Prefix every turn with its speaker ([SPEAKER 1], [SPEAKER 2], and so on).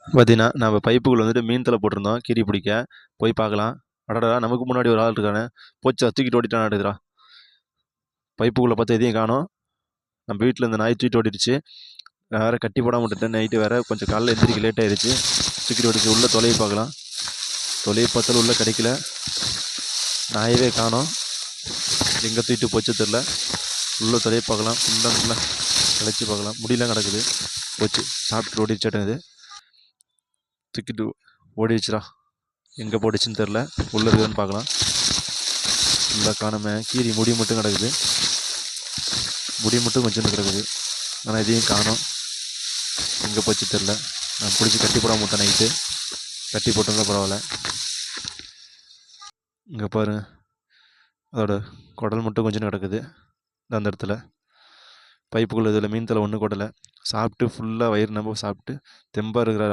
[SPEAKER 1] பார்த்தீங்கன்னா நம்ம பைப்புக்குள்ள வந்துட்டு மீன் தலை போட்டிருந்தோம் கீரி பிடிக்க. போய் பார்க்கலாம். அடடா, நமக்கு முன்னாடி ஒரு ஆள் இருக்கானே. போச்சா, தூக்கிட்டு ஓடிட்டான் அடுக்கிறா. பைப்புக்குள்ளே பார்த்து எதையும் காணோம். நம்ம வீட்டில் இந்த நாய் தூக்கிட்டு ஓடிடுச்சு. நான் வேறு கட்டி போடாம விட்டுட்டேன். நைட்டு வேறு கொஞ்சம் காலைல எந்திரிக்க லேட் ஆயிடுச்சு. தூக்கிட்டு ஓடிச்சு. உள்ளே தொலைவி பார்க்கலாம். தொலைவி பார்த்தாலும் உள்ளே கிடைக்கல. நாயவே காணோம். எங்கே தூக்கிட்டு போச்சு தெரில. உள்ளே தொலைவி பார்க்கலாம். ஃபுல்லாக கிடச்சி பார்க்கலாம். முடியெல்லாம் கிடக்குது. போச்சு, சாப்பிட்டு ஓடிச்சாட்டம் இது. தூக்கிட்டு ஓடிடுச்சுடா. எங்கே போடிச்சுன்னு தெரில. உள்ளே இருக்குதுன்னு பார்க்கலாம். ஃபுல்லாக காணுமே. கீரி முடி மட்டும் கிடக்குது. முடி மட்டும் கொஞ்சம் கிடக்குது. ஆனால் இதையும் காணோம். எங்கே போச்சு தெரில. நான் பிடிச்சி கட்டி போடாம விட்டேன் நைட்டு. கட்டி போட்டிருந்தா பரவாயில்ல. இங்கே பாருங்க, அதோட குடல் மட்டும் கொஞ்சம் கிடக்குது அந்த இடத்துல. பைப்புக்குள்ளே இதில் மீன் தலை ஒன்று கொடலை. சாப்பிட்டு ஃபுல்லாக வயிறு நம்ம சாப்பிட்டு தெம்பாக இருக்கிற